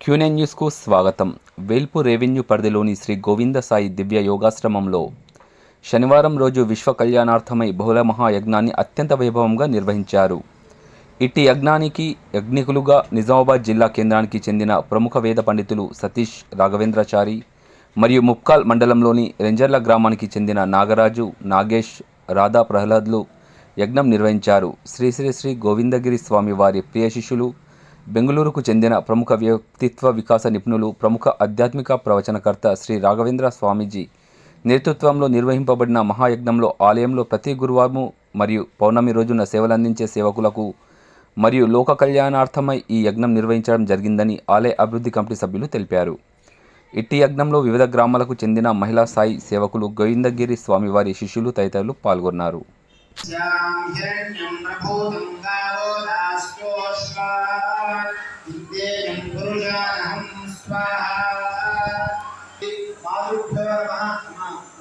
క్యూనెన్ న్యూస్కు స్వాగతం. వేల్పూర్ రెవెన్యూ పరిధిలోని శ్రీ గోవింద సాయి దివ్య యోగాశ్రమంలో శనివారం రోజు విశ్వ కళ్యాణార్థమై బహుళ మహాయజ్ఞాన్ని అత్యంత వైభవంగా నిర్వహించారు. ఇట్టి యజ్ఞానికి యజ్ఞికులుగా నిజామాబాద్ జిల్లా కేంద్రానికి చెందిన ప్రముఖ వేద పండితులు సతీష్ రాఘవేంద్రాచారి మరియు ముప్కాల్ మండలంలోని రెంజర్ల గ్రామానికి చెందిన నాగరాజు, నాగేష్, రాధా ప్రహ్లాద్లు యజ్ఞం నిర్వహించారు. శ్రీ శ్రీ శ్రీ గోవిందగిరి స్వామి వారి ప్రియ శిష్యులు, బెంగళూరుకు చెందిన ప్రముఖ వ్యక్తిత్వ వికాస నిపుణులు, ప్రముఖ ఆధ్యాత్మిక ప్రవచనకర్త శ్రీ రాఘవేంద్ర స్వామీజీ నేతృత్వంలో నిర్వహింపబడిన మహాయజ్ఞంలో ఆలయంలో ప్రతి గురువారం మరియు పౌర్ణమి రోజున సేవలందించే సేవకులకు మరియు లోక కళ్యాణార్థమై ఈ యజ్ఞం నిర్వహించడం జరిగిందని ఆలయ అభివృద్ధి కమిటీ సభ్యులు తెలిపారు. ఇట్టి యజ్ఞంలో వివిధ గ్రామాలకు చెందిన మహిళా సాయి సేవకులు, గోవిందగిరి స్వామివారి శిష్యులు తదితరులు పాల్గొన్నారు.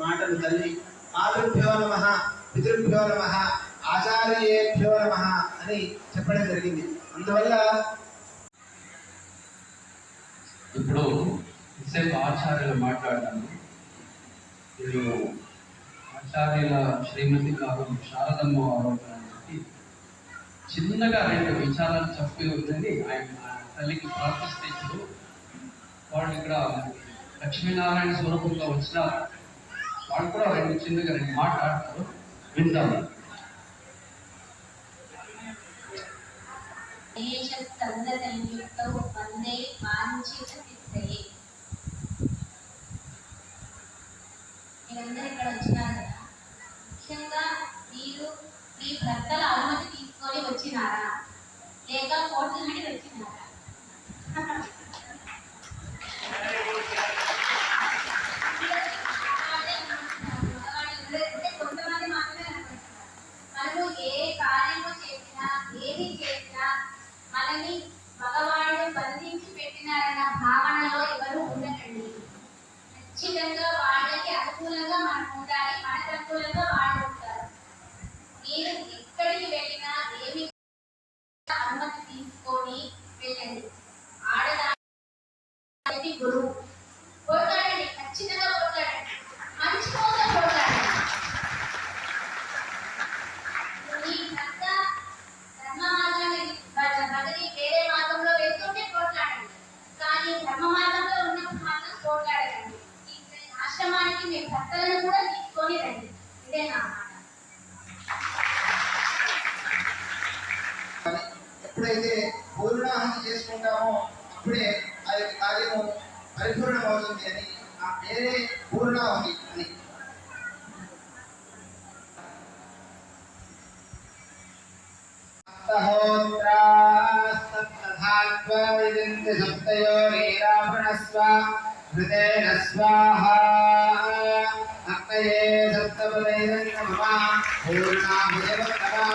మాటలు తల్లి మాతృభ్యో నమః, పితృభ్యో నమః, ఆచార్యేభ్యో నమః అని చెప్పడం జరిగింది. అందువల్ల ఇప్పుడు సేపు ఆచార్యులు మాట్లాడాను. వీళ్ళు ఆచార్యుల శ్రీమతి కాలం శారదమ్మ ఆరోగ్యానికి చిన్నగా రెండు విచారాలు చెప్పి ఉందని ఆయన తల్లికి ప్రార్థిస్తే ఇప్పుడు వాళ్ళు ఇక్కడ లక్ష్మీనారాయణ స్వరూపంగా వచ్చిన వాళ్ళు కూడా చిన్నగా రెండు మాట్లాడతారు, విందాము. మీరందరూ ఇక్కడ వచ్చినారు కదా, ముఖ్యంగా మీరు మీ భర్తల అనుమతి తీసుకొని వచ్చినారా లేక కోర్టు నుండి వచ్చినారా? కొంతమంది మాత్రమే కనిపిస్తున్నారు. మనము ఏ కార్యము చేసినా ఏది చేసినా మనని మగవాళ్ళు బంధించి పెట్టినారన్న భావనలో ఎవరు ఉండకండి. ఖచ్చితంగా వాళ్ళకి అనుకూలంగా మనం ఉండాలి, మనకు అనుకూలంగా వాళ్ళు ఉంటారు. మీరు ఎక్కడికి వెళ్ళినా ఏమి అనుమతి తీసుకొని వెళ్ళండి. ఆడదానికి గురువు. పోట్లాడండి, ఖచ్చితంగా పోట్లాడండి, మంచి కోసం పోట్లాడండి. మీ భర్త ధర్మ మార్గాన్ని బదిలీ వేరే మార్గంలో వెళ్తుంటే పోట్లాడండి, కానీ ధర్మ మార్గంలో ఉన్నప్పుడు మాత్రం పోట్లాడకండి. ఆశ్రమానికి మీ భర్తలను కూడా తీసుకొని రండి. ఇదే నా మాట. ఎప్పుడైతే పూర్ణాహుతి చేసుకుంటామో అప్పుడే ఆ యొక్క కార్యము పరిపూర్ణం అవుతుంది అని ఆ పేరే పూర్ణాహుతి అని. హృదయ స్వాహా అక్కయే సప్తపదైరన్నమః పూర్ణాహుతిర్భవతి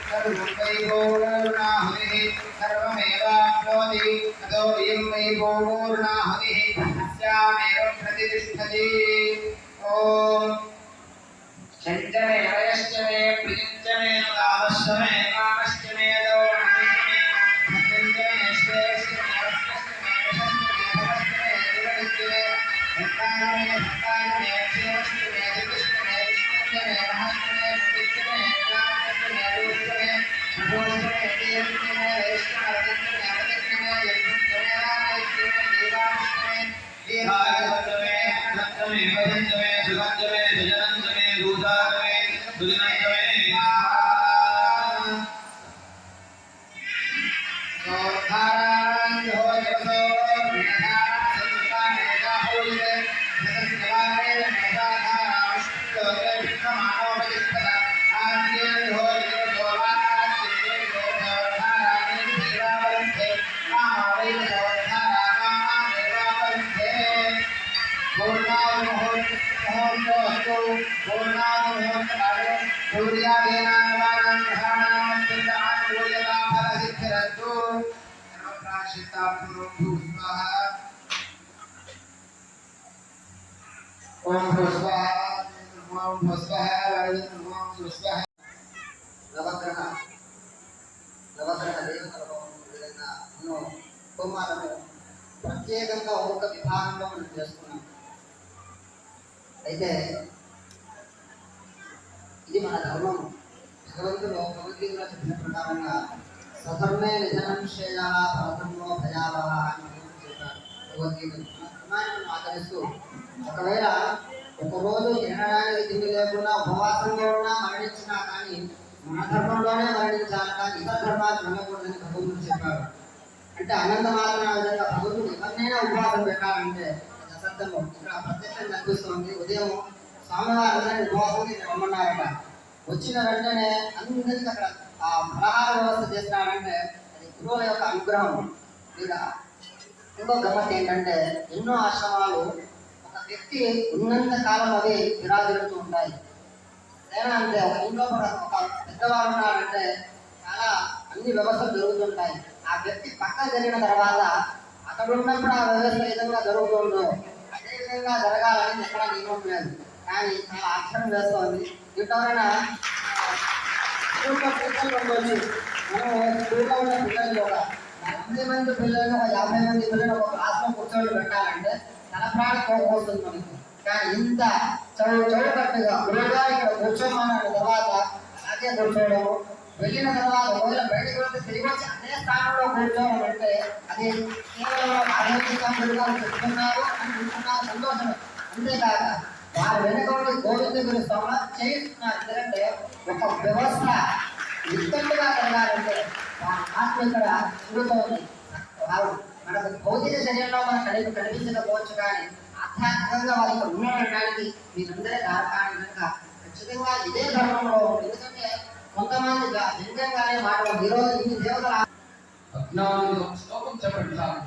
సర్వం వై పూర్ణాహుతిః సర్వమేవాప్నోతి అదో ఇయం వై పూర్ణాహుతిః తస్యామేవ ప్రతిష్ఠతి. ఓం చంచమే వయశ్చమే ప్రియంచమే కామశ్చమే కామశ్చమే దోషమే భద్రంచమే శ్రేయశ్చమే నవగ్రహ దేవతల విధంగా కోమాలను ప్రత్యేకంగా ఒక్కొక్క విభాగంలో మనం చేసుకున్నాం. అయితే ఇది మన ధర్మం. భగవంతుడు భగవద్గీతలో చెప్పిన ప్రకారంగా సధర్మే నిధనం శ్రేయ పరధర్మో భయావహ అని చెప్పారు భగవద్గీత. మనం ఆచరిస్తూ ఒకవేళ ఒకరోజు తినడానికి తిండి లేకుండా ఉపవాసంలో ఉన్నా మరణించినా కానీ మన ధర్మంలోనే మరణించాలి, కానీ ఇతర ధర్మాలు వెళ్ళకూడదని భగవంతుడు చెప్పాడు. అంటే అనంతమాత్రమైన విధంగా భగవంతుడు ఎవరినైనా ఉపవాసం పెట్టాలంటే అసత్యంలో ఇక్కడ ప్రత్యక్షంగా కనిపిస్తుంది. ఉదయం స్వామివారు అందరినీ ఉపవాసానికి రమ్మన్నారట. వచ్చిన వెంటనే అందరికీ అక్కడ ఆ ఫలహార వ్యవస్థ చేసినారంటే అది గురువుల యొక్క అనుగ్రహం. ఇక ఇంకో గమ్మత్ ఏంటంటే ఎన్నో ఆశ్రమాలు ఒక వ్యక్తి ఉన్నంత కాలం అవి విరాజిల్లుతూ ఉంటాయి. లేదా అంటే ఒక ఇంట్లో ఒక పెద్దవారు ఉన్నారంటే చాలా అన్ని వ్యవస్థలు జరుగుతుంటాయి. ఆ వ్యక్తి పక్కన జరిగిన తర్వాత అక్కడ ఉన్నప్పుడు ఆ వ్యవస్థ ఏ విధంగా జరుగుతుందో అదే విధంగా జరగాలని ఎక్కడ నియమం లేదు. కానీ చాలా ఆశ్చర్యం వేస్తోంది. ఇంకెవరైనా స్కూల్లో పిల్లలు ఉండొచ్చు. మనం స్కూల్లో ఉన్న పిల్లలు ఒక 40 మంది పిల్లలు, ఒక 50 మంది పిల్లలు ఒక క్లాస్లో కూర్చోని పెట్టాలంటే తన ప్రాణం కోల్పోతుంది మనకి. కానీ ఇంత చౌకట్టుగా గురువుగా ఇక్కడ కూర్చోమన్న తర్వాత అలాగే కూర్చోవడము, వెళ్ళిన తర్వాత ఒకవేళ బయటకు వెళ్తే తిరిగి వచ్చి అదే స్థానంలో కూర్చోవడం అంటే అది కేవలం ఆరోగ్యంగా చెప్తున్నారు అని అనుకున్నారు, సంతోషం. అంతేకాక వారి వెనుక ఉండి గోవిందుని స్వామి చేయిస్తున్నారు. ఎందుకంటే ఒక వ్యవస్థ నిశ్చట్టుగా జరగాలంటే వారి ఆత్మ ఇక్కడ తిరుగుతోంది. వారు మనకు భౌతిక శరీరంలో మనకు కనిపించకపోవచ్చు, కానీ ఆధ్యాత్మికంగా వారికి ఉండడానికి మీరందరే కారకాన్ని కనుక ఖచ్చితంగా ఇదే ధర్మంలో ఉంది. ఎందుకంటే కొంతమంది నిజంగానే మాట ఈరోజు ఇన్ని దేవతల అజ్ఞానంలో శ్లోకం చెప్పండి సార్,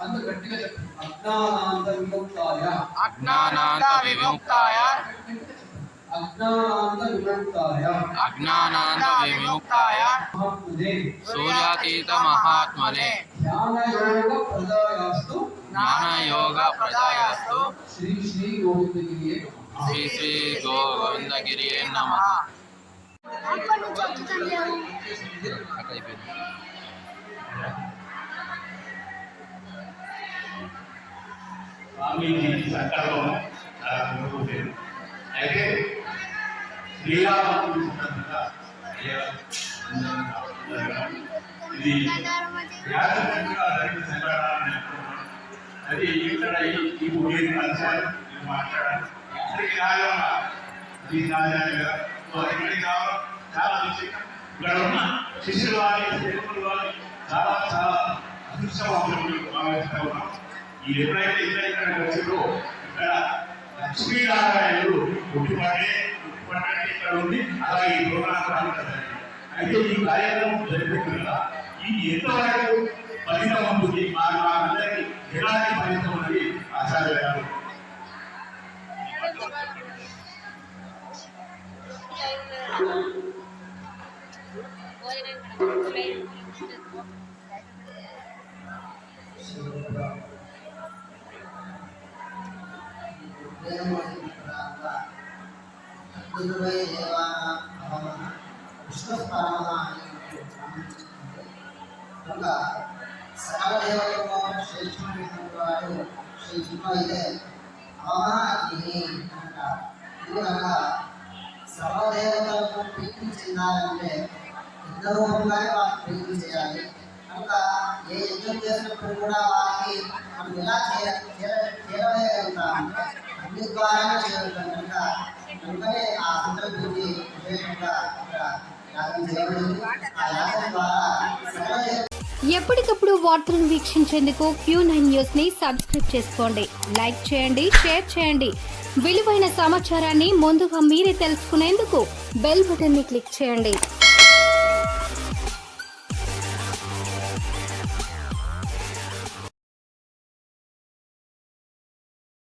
అంత గట్టిగా చెప్పండి. అజ్ఞానాంత విముక్తాయ అజ్ఞానాంత విముక్తాయ అజ్ఞానాంత విముక్తాయ అజ్ఞానాంత విముక్తాయ మహాత్మనే సూర్యాతీత మహాత్మనే జ్ఞానయోగ ప్రదాయాస్తు జ్ఞానయోగ ప్రదాయాస్తు శ్రీ శ్రీ గోవిందగిరియే నమః. శ్రీ శ్రీ గోవిందగిరియే నమః. స్వామీజీ సంకల్పం చాలా ముందుకు అయితే శ్రీరామకు సందర్భంగా ఇది వ్యాసంగా జరిగిన సంఘటన. అది ఇక్కడ ఈ ముగ్గురు కలిసారు, మాట్లాడారు. ఇక్కడికి రాగలమా ఈ రాజాగా ఇక్కడికి రావడం చాలా విషయం. ఇక్కడ ఉన్న శిష్యులు వారి సేవకులు వారి చాలా చాలా అదృష్టవంతులు భావిస్తూ ఉన్నాం. ఈ ఎప్పుడైతే ఇక్కడ వచ్చారో ఇక్కడ లక్ష్మీనారాయణుడు పుట్టిపడే ఇక్కడ ఉంది. అలాగే ఈ ప్రోగ్రాం అయితే ఈ కార్యక్రమం జరుగుతున్న ఈ ఎంతవరకు ఫలితం ఉంటుంది, అందరికీ ఎలాంటి ఫలితం ఉన్నది ఆచార్య గారు సకల దేవతల్లో శ్రేష్ఠమైనటువంటి వాడు శ్రీ అయితే అవమాని అంటారు. ఎందుకనగా సర్వదేవతలకు ప్రీతి చెందాలంటే యుద్ధ రూపంగానే వాళ్ళకి ప్రీతి చేయాలి. కనుక ఏ యజ్ఞం చేసినప్పుడు కూడా వారికి మనం ఎలా చేరవేయగలుగుతామంటే అన్ని ద్వారానే చేయగలుగుతాం. కనుకనే ఆ సందర్భాన్ని విశేషంగా యాగం చేయబడింది. ఆ యాగం ద్వారా సకల ఎప్పటికప్పుడు వార్తలను వీక్షించేందుకు Q9 న్యూస్ ని సబ్స్క్రైబ్ చేసుకోండి, లైక్ చేయండి, షేర్ చేయండి. విలువైన సమాచారాన్ని ముందుగా మీరే తెలుసుకునేందుకు బెల్ బటన్ ని క్లిక్ చేయండి.